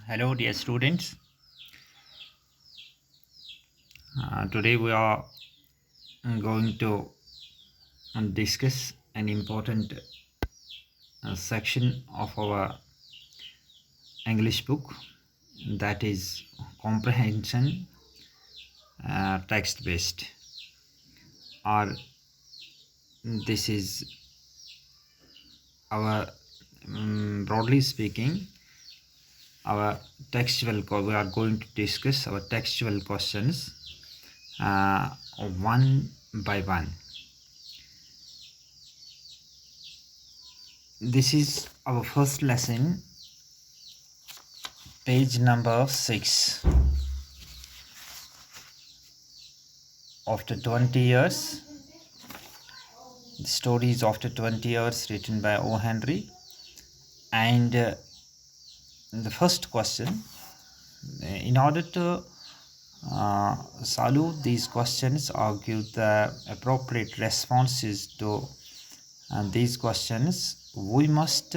Hello, dear students. Today we are going to discuss an important section of our English book, that is comprehension text based, or this is our broadly speaking our we are going to discuss our textual questions one by one. This is our first lesson, page number 6. After 20 years, the story is After 20 Years, written by O. Henry. And the first question, in order to solve these questions or give the appropriate responses to these questions, we must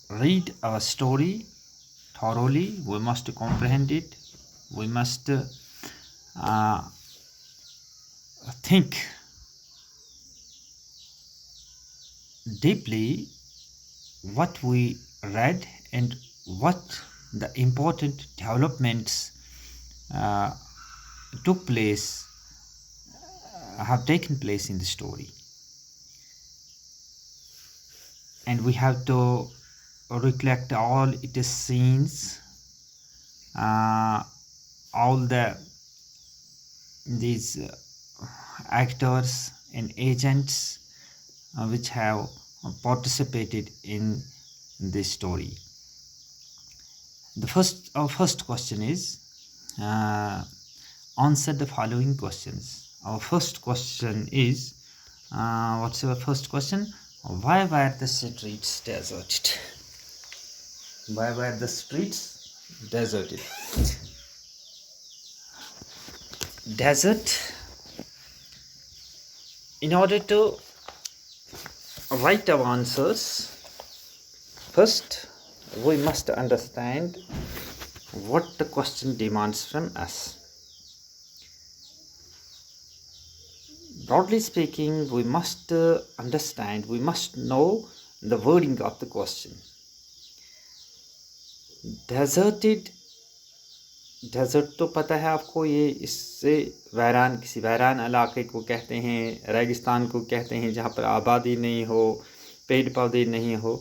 read our story thoroughly. We must comprehend it. We must think deeply what we read and what the important developments have taken place in the story, and we have to recollect all its scenes, all these actors and agents which have participated in this story. Our first question is answer the following questions. Our first question is what's our first question? Why were the streets deserted? Why were the streets deserted? Desert. In order to write our answers, first we must understand what the question demands from us. Broadly speaking, we must understand, we must know the wording of the question. Deserted, desert तो पता है आपको, ये इससे किसी वैरान इलाके को कहते हैं, रेगिस्तान को कहते हैं जहाँ पर आबादी नहीं हो, पेड़ पौधे नहीं हो.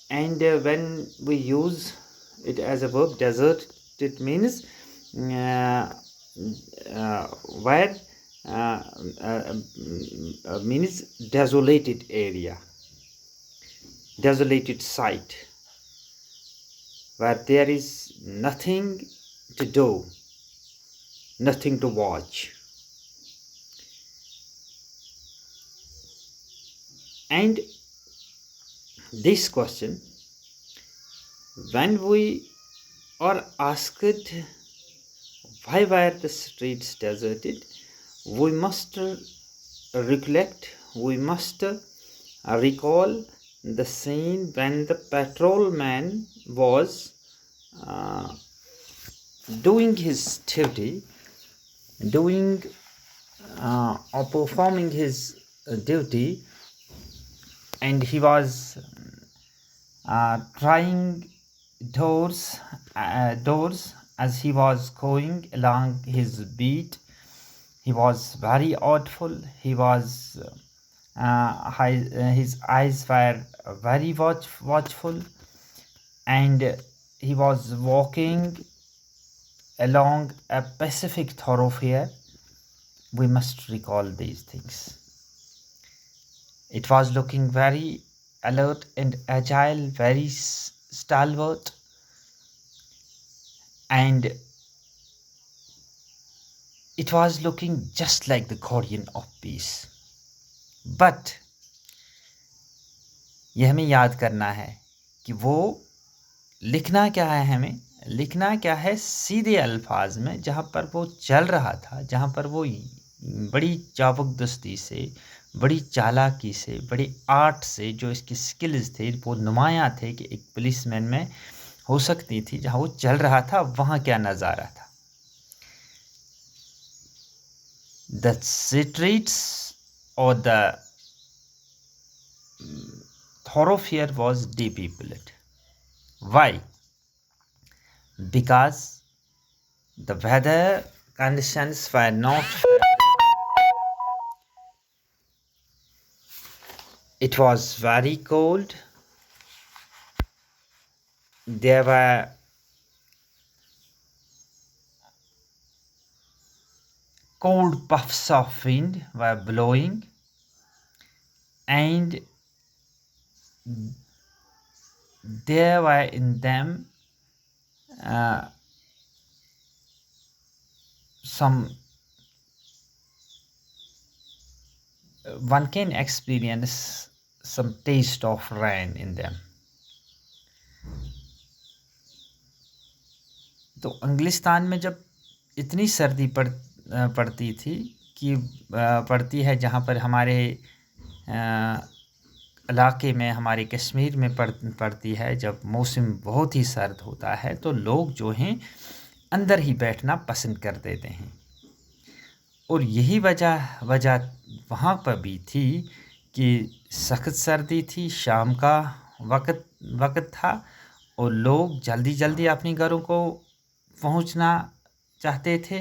And when we use it as a verb, desert, it means where means desolated area, desolated site, where there is nothing to do, nothing to watch. And this question, when we are asked why were the streets deserted, we must recollect, we must recall the scene when the patrolman was doing his duty, or performing his duty, and he was trying doors as he was going along his beat. He was very artful. He was his eyes were very watchful, and he was walking along a Pacific thoroughfare. We must recall these things. It was looking very alert and agile, very stalwart, and it was looking just like the guardian of peace. But यह हमें याद करना है कि वो लिखना क्या है, हमें लिखना क्या है सीधे अल्फाज में, जहाँ पर वो चल रहा था, जहाँ पर वो बड़ी चाबुकदस्ती से, बड़ी चालाकी से, बड़ी आर्ट से जो इसकी स्किल्स थे वो नुमायाँ थे कि एक पुलिसमैन में हो सकती थी, जहाँ वो चल रहा था वहाँ क्या नज़ारा था। The streets or the thoroughfare was depopulated. Why? Because the weather conditions were not it was very cold. There were cold puffs of wind were blowing, and there were in them some one can experience some taste of rain in them. तो इंग्लिस्तान में जब इतनी सर्दी पड़ती थी कि पड़ती है, जहाँ पर हमारे इलाके में, हमारे कश्मीर में पड़ती है, जब मौसम बहुत ही सर्द होता है तो लोग जो हैं अंदर ही बैठना पसंद कर देते हैं। और यही वजह वहाँ पर भी थी कि सख्त सर्दी थी, शाम का वक्त था और लोग जल्दी जल्दी अपने घरों को पहुँचना चाहते थे।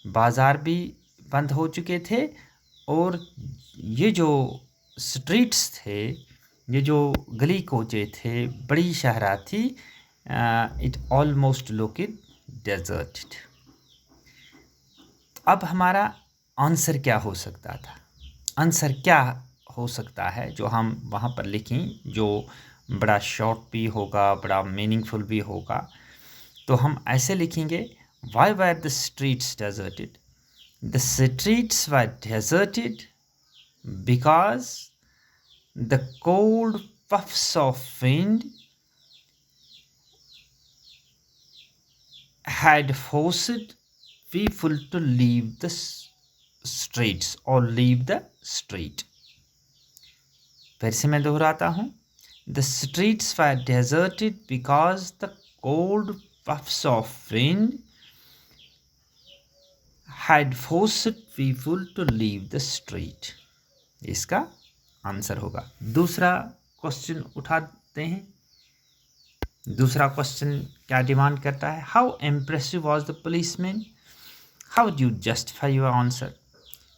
बाज़ार भी बंद हो चुके थे और ये जो स्ट्रीट्स थे, ये जो गली कोचे थे, बड़ी शहरा थी, इट ऑलमोस्ट लुकड डेजर्टेड। अब हमारा आंसर क्या हो सकता था? आंसर क्या हो सकता है जो हम वहाँ पर लिखें, जो बड़ा शॉर्ट भी होगा, बड़ा मीनिंगफुल भी होगा? तो हम ऐसे लिखेंगे, why were the streets deserted? The streets were deserted because the cold puffs of wind had forced people to leave the streets or leave the street. फिर से मैं दोहराता हूँ, the streets were deserted because the cold puffs of wind had forced people to leave the street. इसका answer होगा। दूसरा question उठाते हैं। दूसरा क्वेश्चन क्या डिमांड करता है? How impressive was the policeman? How do you justify your answer?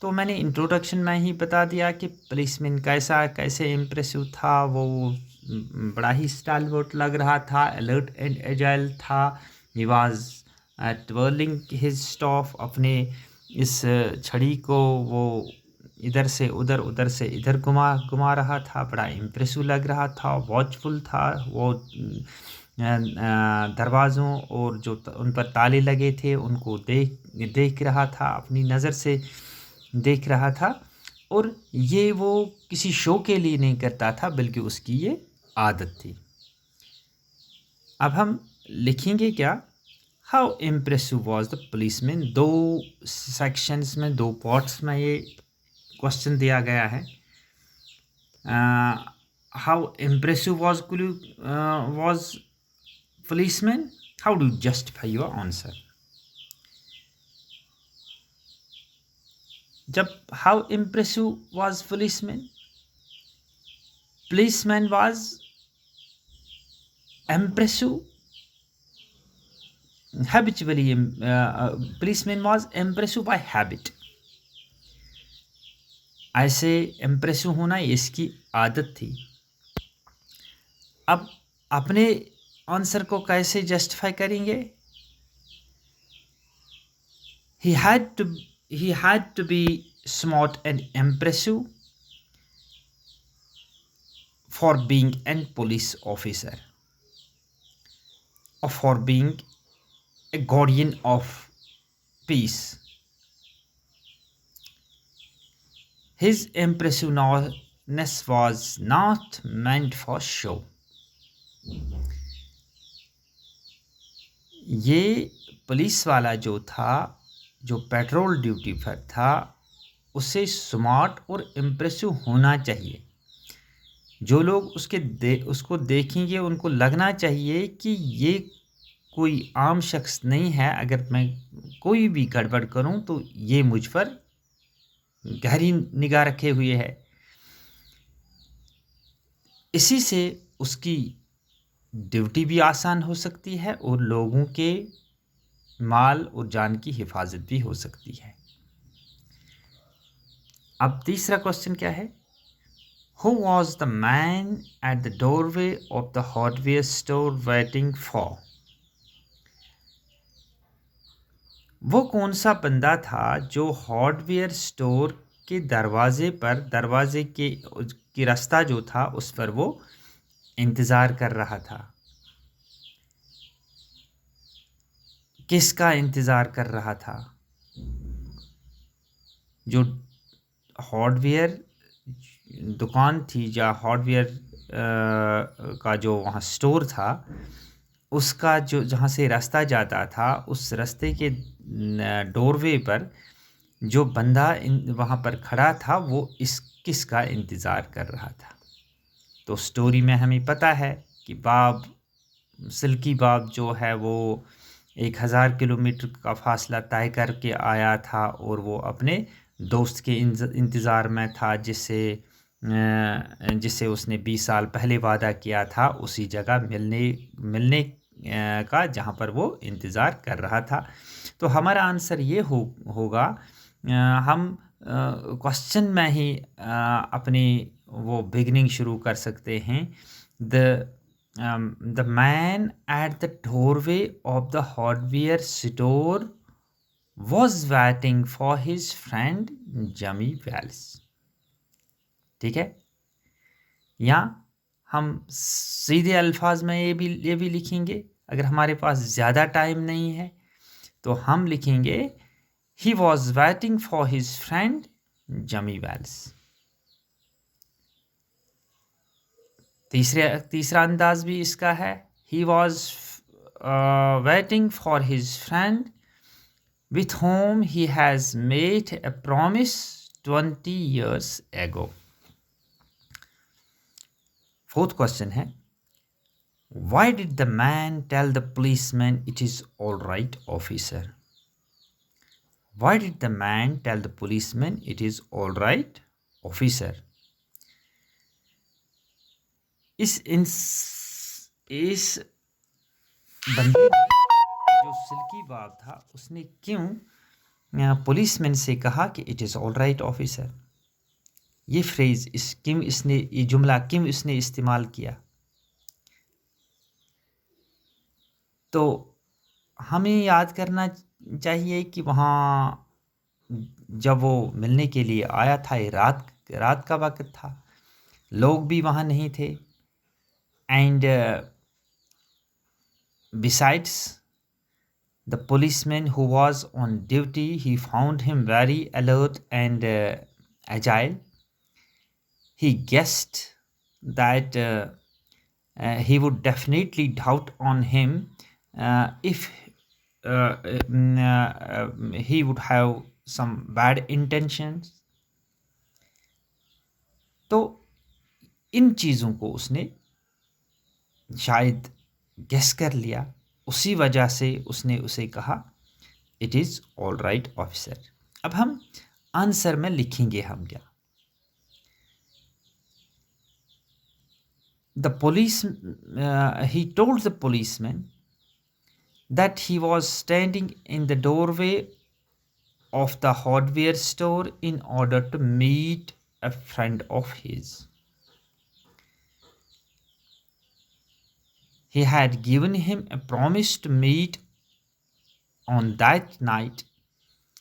तो मैंने इंट्रोडक्शन में ही बता दिया कि पुलिसमैन कैसे इम्प्रेसिव था। वो बड़ा ही स्टाइलवर्ट लग रहा था, अलर्ट एंड एजाइल था। ही वाज ट्विर्लिंग हिज स्टॉफ, अपने इस छड़ी को वो इधर से उधर से इधर घुमा रहा था, बड़ा इम्प्रेसिव लग रहा था, वॉचफुल था। वो दरवाज़ों और जो उन पर ताले लगे थे उनको देख रहा था, अपनी नज़र से देख रहा था। और ये वो किसी शो के लिए नहीं करता था, बल्कि उसकी ये आदत थी। अब हम लिखेंगे क्या? How impressive was the policeman. दो सेक्शंस में, दो पार्ट्स में ये क्वेश्चन दिया गया है। How impressive was policeman, how do justify your answer? जब how impressive was policeman was impressive habitually, policeman was impressive by habit. ऐसे इम्प्रेसिव होना इसकी आदत थी। अब अपने आंसर को कैसे जस्टिफाई करेंगे? he had to be smart and impressive for being a police officer, or for being a guardian of peace. His impressiveness was not meant for show. ये पुलिस वाला जो था, जो पेट्रोल ड्यूटी पर था, उसे स्मार्ट और इम्प्रेसिव होना चाहिए, जो लोग उसको देखेंगे उनको लगना चाहिए कि ये कोई आम शख्स नहीं है, अगर मैं कोई भी गड़बड़ करूं तो ये मुझ पर गहरी निगाह रखे हुए है। इसी से उसकी ड्यूटी भी आसान हो सकती है और लोगों के माल और जान की हिफाजत भी हो सकती है। अब तीसरा क्वेश्चन क्या है? Who was the man at the doorway of the hardware store waiting for? वो कौन सा बंदा था जो हार्डवेयर स्टोर के दरवाजे की रास्ता जो था उस पर वो इंतज़ार कर रहा था? किसका इंतज़ार कर रहा था? जो हार्डवेयर दुकान थी या हार्डवेयर का जो वहाँ स्टोर था, उसका जो जहाँ से रास्ता जाता था, उस रास्ते के डोरवे पर जो बंदा वहाँ पर खड़ा था वो किसका इंतज़ार कर रहा था? तो स्टोरी में हमें पता है कि सिल्की बाब जो है वो 1000 किलोमीटर का फासला तय करके आया था और वो अपने दोस्त के इंतज़ार में था जिससे उसने 20 साल पहले वादा किया था, उसी जगह मिलने का जहाँ पर वो इंतज़ार कर रहा था। तो हमारा आंसर ये होगा, हम क्वेश्चन में ही अपनी वो बिगनिंग शुरू कर सकते हैं। The man at the doorway of the hardware store was waiting for his friend जमी वेल्स। ठीक है, या हम सीधे अल्फाज में ये भी लिखेंगे, अगर हमारे पास ज़्यादा टाइम नहीं है तो हम लिखेंगे he was waiting for his friend जमी वेल्स। तीसरा अंदाज भी इसका है, he was waiting for his friend with whom he has made a promise 20 years ago। Fourth question है, why did the man tell the policeman it is all right officer? Why did the man tell the policeman it is all right officer? इस बंदे ने, जो silkie बाब था, उसने क्यों policeman से कहा कि it is all right officer? ये फ्रेज़ ये जुमला क्यों इसने इस्तेमाल किया? तो हमें याद करना चाहिए कि वहाँ जब वो मिलने के लिए आया था, ये रात का वक्त था, लोग भी वहाँ नहीं थे, and besides, the policeman who was on duty, he found him very alert and agile. He guessed that he would definitely doubt on him if he would have some bad intentions. तो इन चीज़ों को उसने शायद guess कर लिया, उसी वजह से उसने उसे कहा it is all right officer. अब हम आंसर में लिखेंगे हम क्या? The police, he told the policeman that he was standing in the doorway of the hardware store in order to meet a friend of his. He had given him a promise to meet on that night.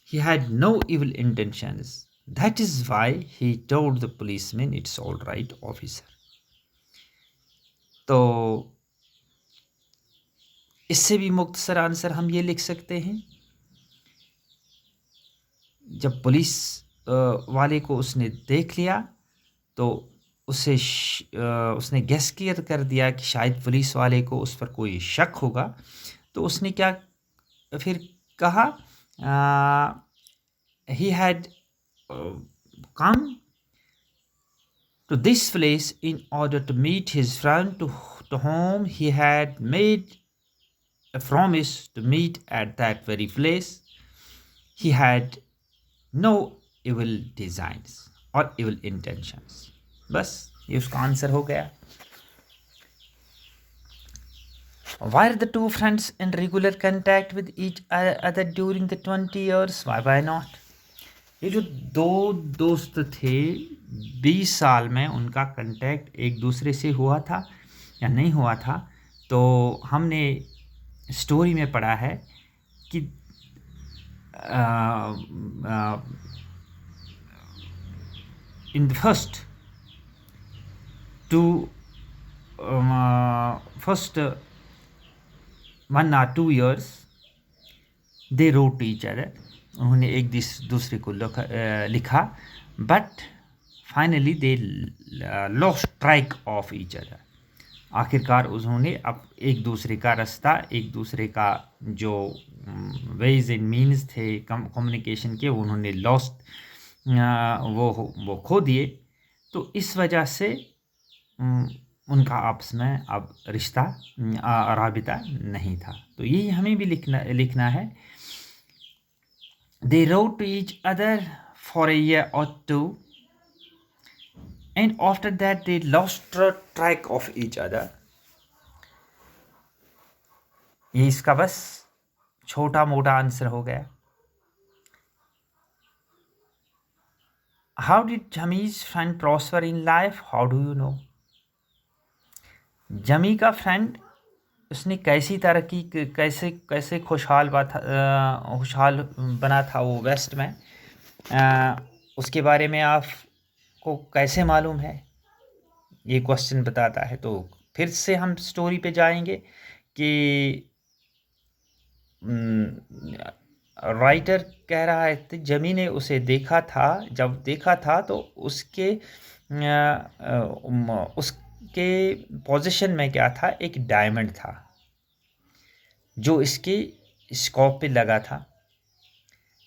He had no evil intentions. That is why he told the policeman it's all right officer. तो इससे भी मुख्तसर answer हम ये लिख सकते हैं, जब पुलिस वाले को उसने देख लिया तो उसने गेस कर दिया कि शायद पुलिस वाले को उस पर कोई शक होगा, तो उसने क्या फिर कहा, he had come to this place in order to meet his friend to whom he had made a promise to meet at that very place. He had no evil designs or evil intentions. बस ये उसका answer हो गया. Were the two friends in regular contact with each other during the 20 years? Why not? ये जो दो दोस्त थे 20 साल में उनका कांटेक्ट एक दूसरे से हुआ था या नहीं हुआ था, तो हमने स्टोरी में पढ़ा है कि in the first 1 or 2 years they wrote to each other. उन्होंने एक दूसरे को लिखा, but finally they lost track of each other. आखिरकार उन्होंने अब एक दूसरे का रास्ता, एक दूसरे का जो वेज एंड मीन्स थे कम्युनिकेशन के, उन्होंने लॉस्ट, वो खो दिए. तो इस वजह से उनका आपस में अब रिश्ता राबिता नहीं था. तो यही हमें भी लिखना है. They wrote to each other for a year or two, and after that they lost track of each other. ये इसका बस छोटा मोटा आंसर हो गया. How did Jami's friend prosper in life? How do you know? जमी का friend, उसने कैसी तरक्की, कैसे खुशहाल बना था वो वेस्ट में, उसके बारे में आपको कैसे मालूम है? ये क्वेश्चन बताता है. तो फिर से हम स्टोरी पे जाएंगे कि राइटर कह रहा है कि जमी ने उसे देखा था. जब देखा था तो उसके पोजीशन में क्या था? एक डायमंड था जो इसके स्कोप पे लगा था.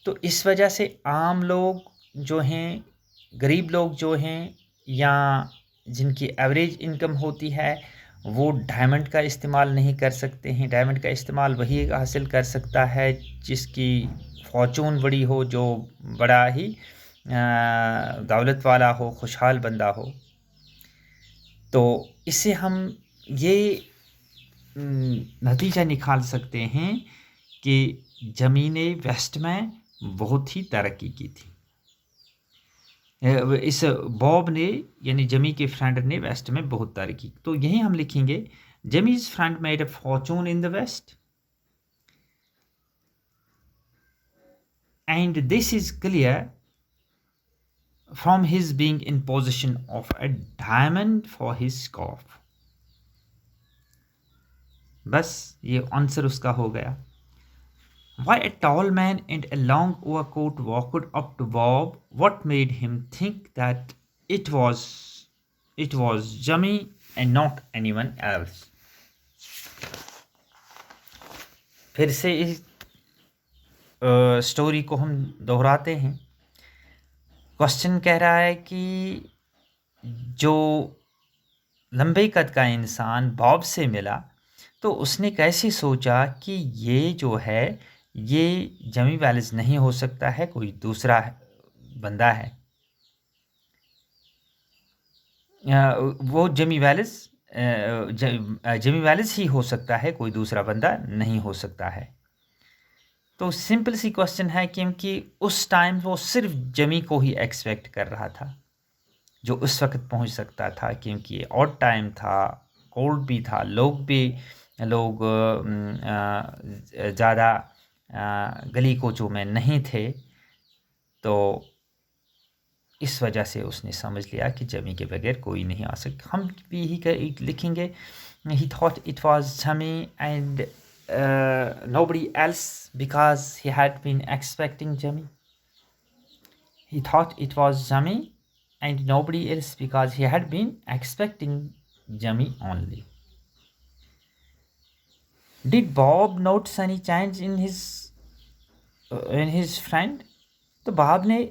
तो इस वजह से आम लोग जो हैं, गरीब लोग जो हैं, या जिनकी एवरेज इनकम होती है, वो डायमंड का इस्तेमाल नहीं कर सकते हैं. डायमंड का इस्तेमाल वही हासिल कर सकता है जिसकी फॉर्चून बड़ी हो, जो बड़ा ही दौलत वाला हो, खुशहाल बंदा हो. तो इससे हम ये नतीजा निकाल सकते हैं कि जमी ने वेस्ट में बहुत ही तरक्की की थी. इस बॉब ने, यानी जमी के फ्रेंड ने वेस्ट में बहुत तरक्की. तो यही हम लिखेंगे, जमी's friend made a fortune in the west, and this is clear from his being in possession of a diamond for his scarf. बस ये आंसर उसका हो गया. Why a tall man in a long overcoat walked up to Bob? What made him think that it was Jimmy and not anyone else? फिर से इस story को हम दोहराते हैं. क्वेश्चन कह रहा है कि जो लंबे कद का इंसान बॉब से मिला, तो उसने कैसे सोचा कि ये जो है ये जमी वैलिस नहीं हो सकता है, कोई दूसरा बंदा है. वो जमी वैलिस ही हो सकता है, कोई दूसरा बंदा नहीं हो सकता है. तो सिंपल सी क्वेश्चन है, क्योंकि उस टाइम वो सिर्फ जमी को ही एक्सपेक्ट कर रहा था जो उस वक्त पहुंच सकता था, क्योंकि ऑड टाइम था, कोल्ड भी था, लोग ज़्यादा गली कोचों में नहीं थे. तो इस वजह से उसने समझ लिया कि जमी के बगैर कोई नहीं आ सकता. हम भी ही लिखेंगे, he thought it was Jami and nobody else because he had been expecting Jami. He thought it was Jami and nobody else because he had been expecting Jami only. Did Bob notice any change in his friend? तो Bob ने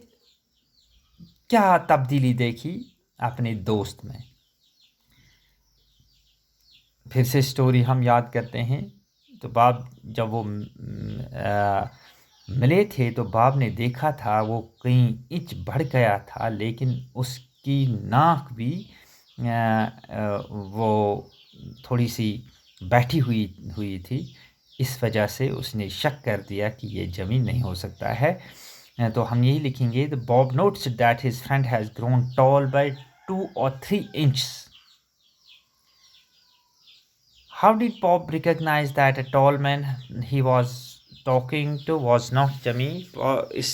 क्या तब्दीली देखी अपने दोस्त में। फिर से स्टोरी हम याद करते हैं। तो बाब जब वो मिले थे तो बाब ने देखा था वो कहीं इंच बढ़ गया था, लेकिन उसकी नाक भी वो थोड़ी सी बैठी हुई हुई थी। इस वजह से उसने शक कर दिया कि ये जमी नहीं हो सकता है। तो हम यही लिखेंगे, the Bob notes that his friend has grown tall by 2 or 3 inches. How did Bob recognize that a tall man he was talking to was not जमी? और इस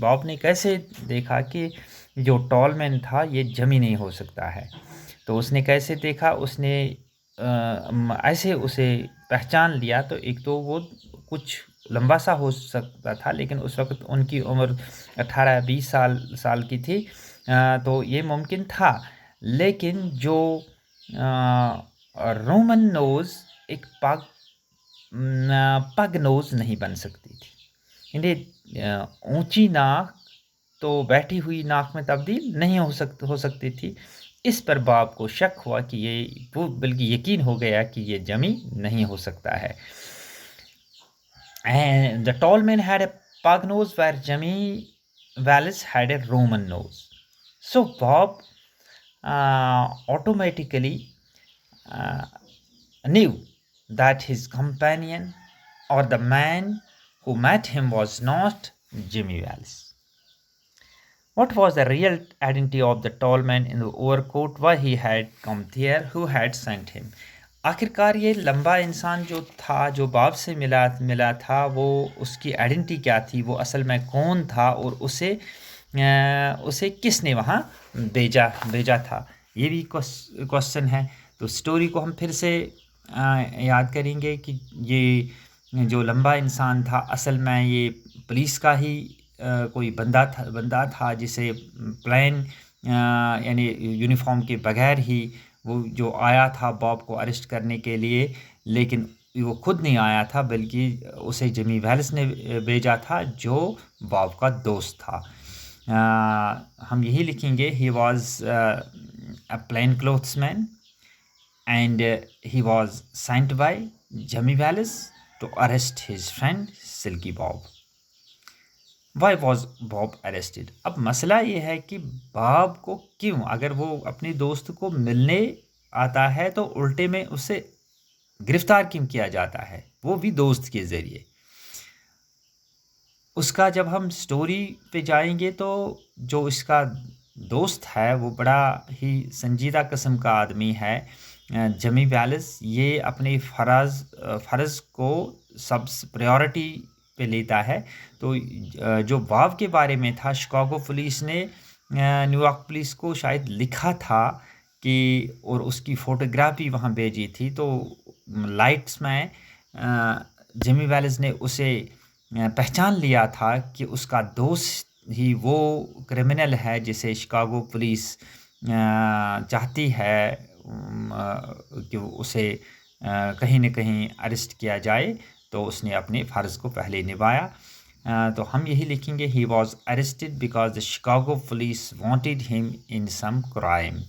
बॉब ने कैसे देखा कि जो टॉल मैन था ये जमी नहीं हो सकता है? तो उसने कैसे देखा? उसने ऐसे उसे पहचान लिया। तो एक तो वो कुछ लंबा सा हो सकता था, लेकिन उस वक्त उनकी उम्र 18-20 साल की थी। तो ये मुमकिन था। लेकिन जो रोमन नोज एक पग नोज नहीं बन सकती थी। इन्हें ऊंची नाक तो बैठी हुई नाक में तब्दील नहीं हो सकती थी। इस पर बाब को शक हुआ कि वो बल्कि यकीन हो गया कि ये जमी नहीं हो सकता है। And the tall man had a pug nose where Jimmy Wallace had a Roman nose. So Bob automatically knew that his companion or the man who met him was not Jimmy Wallace. What was the real identity of the tall man in the overcoat? Why he had come there? Who had sent him? आखिरकार ये लंबा इंसान जो था, जो बाब से मिला था, वो उसकी आइडेंटिटी क्या थी, वो असल में कौन था और उसे किसने वहाँ भेजा था, ये भी क्वेश्चन है। तो स्टोरी को हम फिर से याद करेंगे कि ये जो लंबा इंसान था असल में ये पुलिस का ही कोई बंदा था जिसे प्लेन यानी यूनिफॉर्म के बगैर ही वो जो आया था बॉब को अरेस्ट करने के लिए, लेकिन वो खुद नहीं आया था बल्कि उसे जिमी वेल्स ने भेजा था जो बॉब का दोस्त था। हम यही लिखेंगे, he was a plain clothesman and he was sent by Jimmy Wallace to arrest his friend Silky Bob. Why was Bob arrested? अब मसला ये है कि बॉब को क्यों, अगर वो अपने दोस्त को मिलने आता है तो उल्टे में उसे गिरफ्तार क्यों किया जाता है, वो भी दोस्त के ज़रिए। उसका जब हम स्टोरी पे जाएंगे तो जो इसका दोस्त है वो बड़ा ही संजीदा किस्म का आदमी है, जिमी वेल्स। ये अपने फ़र्ज़ को सब प्रायोरिटी पे लेता है। तो जो बॉब के बारे में था, शिकागो पुलिस ने न्यूयॉर्क पुलिस को शायद लिखा था कि, और उसकी फ़ोटोग्राफी वहाँ भेजी थी। तो लाइट्स में जिमी वेल्स ने उसे पहचान लिया था कि उसका दोस्त ही वो क्रिमिनल है जिसे शिकागो पुलिस चाहती है कि उसे कहीं न कहीं अरेस्ट किया जाए। तो उसने अपने फ़र्ज़ को पहले निभाया। तो हम यही लिखेंगे, he was arrested because the Chicago police wanted him in some crime,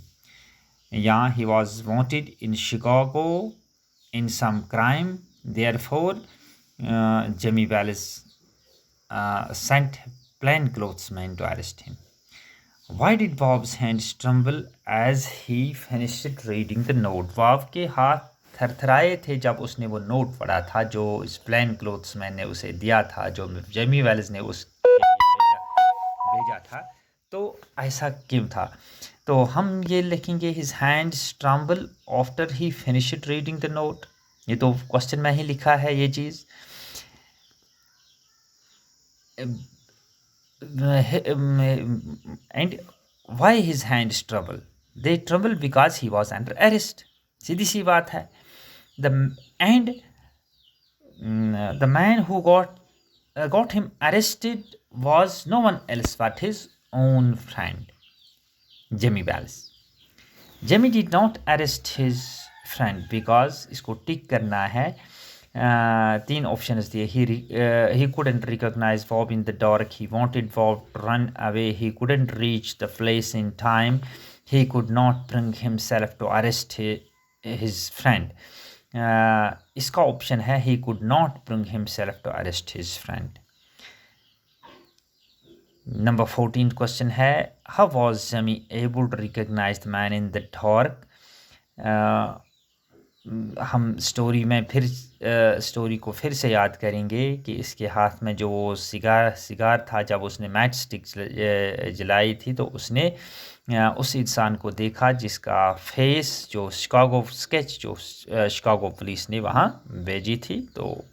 या he was wanted in Chicago in some crime, therefore Jimmy Wallace sent plainclothesmen to arrest him. Why did Bob's hands tremble as he finished reading the note? Bob के हाथ थरथराए थे जब उसने वो note पढ़ा था जो इस प्लेनक्लोथ्समैन ने उसे दिया था, जो जिमी वेल्स ने उसके लिए भेजा था। तो ऐसा क्यों था? तो हम ये लिखेंगे, his hands tremble after he finished reading the note. ये तो क्वेश्चन में ही लिखा है ये चीज़। and why his hands tremble? They tremble because he was under arrest. सीधी सी बात है। The man who got him arrested was no one else but his own friend Jimmy Wallace. Jimmy did not arrest his friend because इसको टिक करना है। 3 options दिए। He couldn't recognize Bob in the dark. He wanted Bob to run away. He couldn't reach the place in time. he could not bring himself to arrest his friend. इसका option है he could not bring himself to arrest his friend. Number 14 question है how was Jami able to recognize the man in the dark. हम story में फिर story को फिर से याद करेंगे कि इसके हाथ में जो सिगार था, जब उसने मैच स्टिक जलाई थी तो उसने उस इंसान को देखा जिसका फेस जो शिकागो स्केच जो शिकागो पुलिस ने वहाँ भेजी थी, तो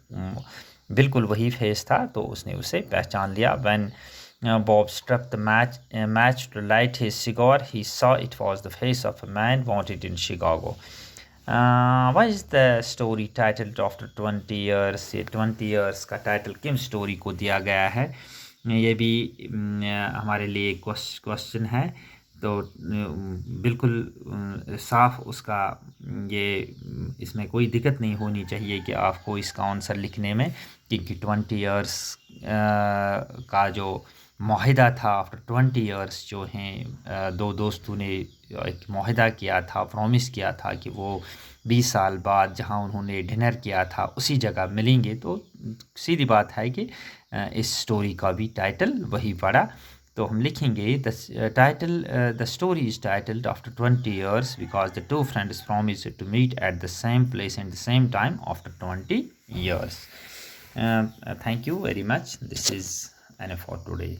बिल्कुल वही फेस था, तो उसने उसे पहचान लिया. When Bob struck the match to light his cigar, he saw it was the face of a man wanted in Chicago. Why is the story titled after 20 years? ये 20 years का टाइटल किन story को दिया गया है, ये भी हमारे लिए क्वेश्चन है. तो बिल्कुल साफ उसका ये इसमें कोई दिक्कत नहीं होनी चाहिए कि आपको इसका आंसर लिखने में, क्योंकि 20 इयर्स का जो माहिदा था, आफ्टर 20 इयर्स जो हैं दो दोस्तों ने एक माहिदा किया था, प्रॉमिस किया था कि वो 20 साल बाद जहां उन्होंने डिनर किया था उसी जगह मिलेंगे. तो सीधी बात है कि इस स्टोरी का भी टाइटल वही पड़ा. तो हम लिखेंगे the story is titled after 20 years because the two friends promise to meet at the same place and the same time after 20 years. Thank you very much. This is enough for today.